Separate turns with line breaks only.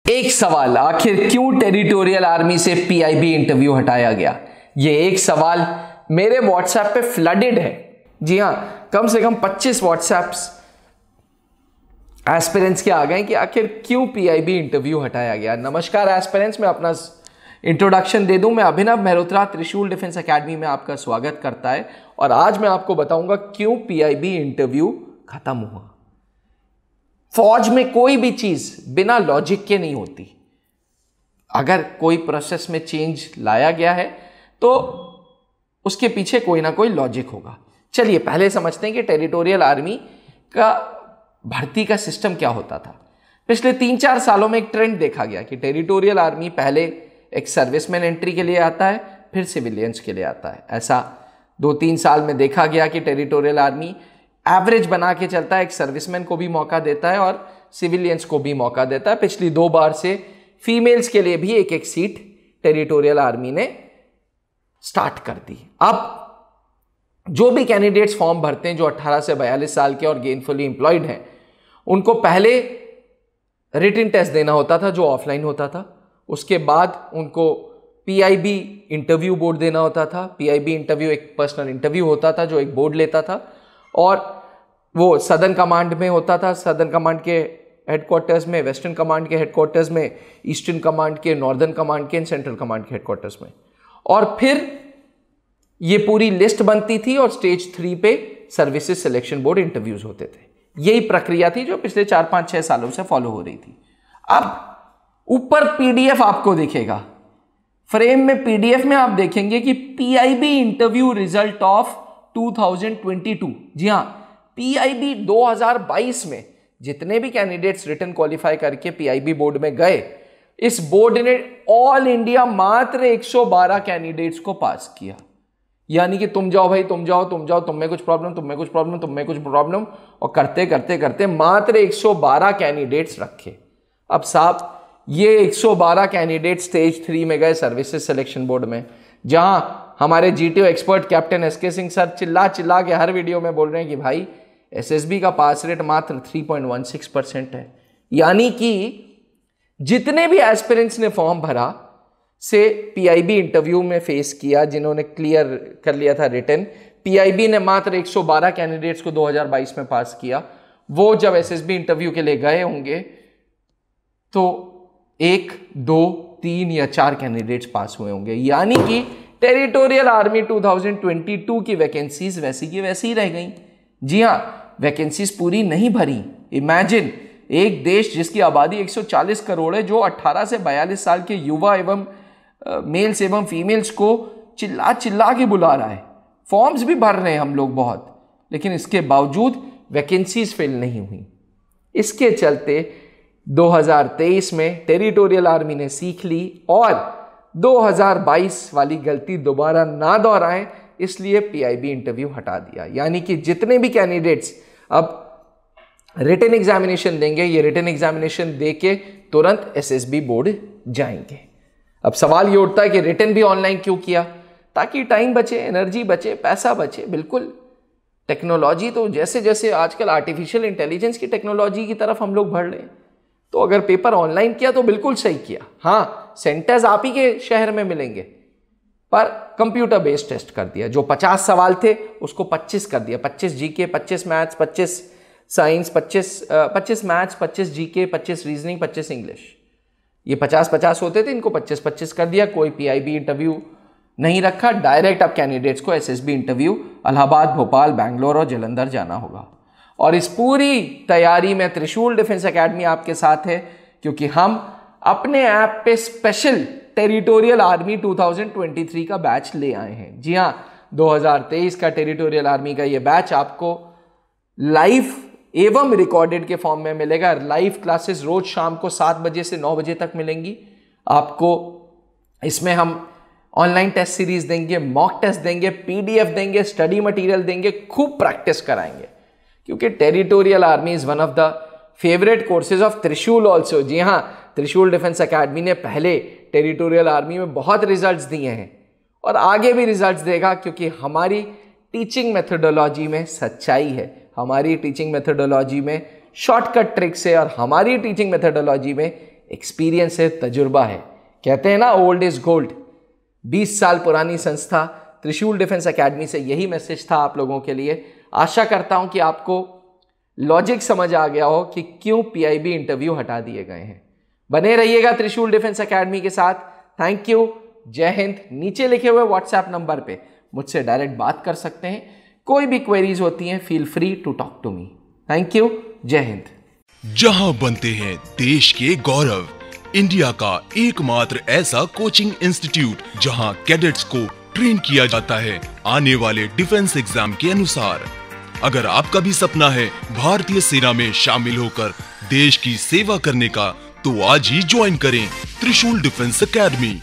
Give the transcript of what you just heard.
एक सवाल, आखिर क्यों टेरिटोरियल आर्मी से पीआईबी इंटरव्यू हटाया गया? ये एक सवाल मेरे व्हाट्सएप पे फ्लडेड है। जी हां, कम से कम 25 व्हाट्सएप्स एस्पिरेंट्स के आ गए कि आखिर क्यों पीआईबी इंटरव्यू हटाया गया। नमस्कार एस्पिरेंट्स, मैं अपना इंट्रोडक्शन दे दूं। मैं अभिनव मेहरोत्रा, त्रिशूल डिफेंस एकेडमी में आपका स्वागत करता है और आज मैं आपको बताऊंगा क्यों पीआईबी इंटरव्यू खत्म हुआ। फौज में कोई भी चीज बिना लॉजिक के नहीं होती। अगर कोई प्रोसेस में चेंज लाया गया है तो उसके पीछे कोई ना कोई लॉजिक होगा। चलिए पहले समझते हैं कि टेरिटोरियल आर्मी का भर्ती का सिस्टम क्या होता था। पिछले 3-4 सालों में एक ट्रेंड देखा गया कि टेरिटोरियल आर्मी पहले एक सर्विसमैन एंट्री के लिए आता है, फिर सिविलियंस के लिए आता है। ऐसा 2-3 साल में देखा गया कि टेरिटोरियल आर्मी एवरेज बना के चलता है, एक सर्विसमैन को भी मौका देता है और सिविलियंस को भी मौका देता है। पिछली 2 बार से फीमेल्स के लिए भी एक सीट टेरिटोरियल आर्मी ने स्टार्ट कर दी। अब जो भी कैंडिडेट्स फॉर्म भरते हैं जो 18 से 42 साल के और गेनफुली एम्प्लॉयड हैं, उनको पहले रिटन टेस्ट देना होता था जो ऑफलाइन होता था। उसके बाद उनको पीआईबी इंटरव्यू बोर्ड देना होता था। पीआईबी इंटरव्यू एक पर्सनल इंटरव्यू होता था जो एक बोर्ड लेता था और वो सदर्न कमांड में होता था। सदर्न कमांड के हेडक्वार्टर्स में, वेस्टर्न कमांड के हेडक्वार्टर्स में, ईस्टर्न कमांड के, नॉर्दर्न कमांड के, सेंट्रल कमांड के हेडक्वार्टर्स में। और फिर ये पूरी लिस्ट बनती थी और स्टेज 3 पे सर्विसेज सिलेक्शन बोर्ड इंटरव्यूज होते थे। यही प्रक्रिया थी जो पिछले 4-5-6 सालों से फॉलो हो रही थी। अब ऊपर पीडीएफ आपको दिखेगा, फ्रेम में पीडीएफ में आप देखेंगे कि पीआईबी इंटरव्यू रिजल्ट ऑफ 2022। जी हां, पीआईबी 2022 में जितने भी कैंडिडेट्स रिटन क्वालिफाई करके पीआईबी बोर्ड में गए, इस बोर्ड ने ऑल इंडिया मात्र 112 कैंडिडेट्स को पास किया। यानी कि तुम जाओ भाई, तुम जाओ, तुम में कुछ प्रॉब्लम, तुम में कुछ प्रॉब्लम, तुम में कुछ प्रॉब्लम, और करते करते करते मात्र 112 कैंडिडेट्स रखे। अब साहब ये 112 कैंडिडेट स्टेज 3 में गए सर्विसेज सिलेक्शन बोर्ड में, जहां हमारे GTO expert captain SK Singh sir चिल्ला चिल्ला के हर वीडियो में बोल रहे हैं कि भाई एसएसबी का पास रेट मात्र 3.16% है। यानी कि जितने भी एस्पिरेंट्स ने फॉर्म भरा से पीआईबी इंटरव्यू में फेस किया, जिन्होंने क्लियर कर लिया था रिटन, पीआईबी ने मात्र 112 कैंडिडेट्स को 2022 में पास किया। वो जब एसएसबी इंटरव्यू के लिए गए होंगे तो 1, 2, 3 या 4 कैंडिडेट्स पास हुए होंगे। यानी कि टेरिटोरियल आर्मी 2022 की वैकेंसीज वैसी की वैसी ही रह गई। जी हां, वैकेंसीज पूरी नहीं भरी। इमेजिन एक देश जिसकी आबादी 140 करोड़ है, जो 18 से 42 साल के युवा एवं मेल्स एवं फीमेल्स को चिल्ला चिल्ला के बुला रहा है। फॉर्म्स भी भर रहे हैं हम लोग बहुत, लेकिन इसके बावजूद वैकेंसीज फिल नहीं हुई। इसके चलते 2023 में टेरिटोरियल आर्मी ने सीख ली और 2022 वाली गलती दोबारा ना दोहराएं, इसलिए पीआईबी इंटरव्यू हटा दिया। यानी कि जितने भी कैंडिडेट्स अब रिटन एग्जामिनेशन देंगे, ये रिटन एग्जामिनेशन देके तुरंत एसएसबी बोर्ड जाएंगे। अब सवाल ये उठता है कि रिटन भी ऑनलाइन क्यों किया? ताकि टाइम बचे, एनर्जी बचे, पैसा बचे। बिल्कुल, टेक्नोलॉजी तो जैसे जैसे आजकल आर्टिफिशियल इंटेलिजेंस की टेक्नोलॉजी की तरफ हम लोग बढ़ रहे हैं, तो अगर पेपर ऑनलाइन किया तो बिल्कुल सही किया। हाँ, सेंटर्स आप ही के शहर में मिलेंगे, पर कंप्यूटर बेस्ड टेस्ट कर दिया। जो 50 सवाल थे उसको 25 कर दिया। 25 GK, 25 maths, 25 science, 25 maths, 25 GK, 25 reasoning, 25 English. ये 50-50 होते थे, इनको 25-25 कर दिया। कोई पीआईबी इंटरव्यू नहीं रखा, डायरेक्ट अब कैंडिडेट्स को एसएसबी इंटरव्यू इलाहाबाद, भोपाल, बैंगलोर और जालंधर जाना होगा। और इस पूरी तैयारी में त्रिशूल डिफेंस एकेडमी आपके साथ है, क्योंकि हम अपने ऐप पे स्पेशल टेरिटोरियल आर्मी 2023 का बैच ले आए हैं। जी हां, 2023 का टेरिटोरियल आर्मी का ये बैच आपको लाइव एवं रिकॉर्डेड के फॉर्म में मिलेगा। लाइव क्लासेस रोज शाम को 7 बजे से 9 बजे तक मिलेंगी आपको। इसमें हम ऑनलाइन टेस्ट सीरीज देंगे, मॉक टेस्ट देंगे, पीडीएफ देंगे, स्टडी मटेरियल देंगे, खूब प्रैक्टिस कराएंगे, क्योंकि territorial army is one of the favourite courses of त्रिशूल ऑल्सो। जी हाँ, त्रिशूल डिफेंस एकेडमी ने पहले टेरिटोरियल आर्मी में बहुत रिजल्ट्स दिए हैं और आगे भी रिजल्ट्स देगा, क्योंकि हमारी टीचिंग मेथोडोलॉजी में सच्चाई है, हमारी टीचिंग मेथोडोलॉजी में शॉर्टकट ट्रिक्स है और हमारी टीचिंग मेथोडोलॉजी में एक्सपीरियंस है, तजुर्बा है। कहते हैं ना ओल्ड इज गोल्ड। 20 साल पुरानी संस्था त्रिशूल डिफेंस एकेडमी से यही मैसेज था आप लोगों के लिए। आशा करता हूं कि आपको लॉजिक समझ आ गया हो कि क्यों पीआईबी इंटरव्यू हटा दिए गए हैं। बने रहिएगा त्रिशूल डिफेंस एकेडमी के साथ। थैंक यू, जय हिंद। नीचे लिखे हुए व्हाट्सएप नंबर पे मुझसे डायरेक्ट बात कर सकते हैं। कोई भी क्वेरीज होती हैं, feel free to talk to me. Thank you, जय हिंद।
जहां बनते हैं देश के गौरव, इंडिया का एकमात्र ऐसा कोचिंग इंस्टीट्यूट जहां कैडेट्स को ट्रेन किया जाता है आने वाले डिफेंस एग्जाम के अनुसार। अगर आपका भी सपना है भारतीय सेना में शामिल होकर देश की सेवा करने का, तो आज ही ज्वाइन करें त्रिशूल डिफेंस एकेडमी।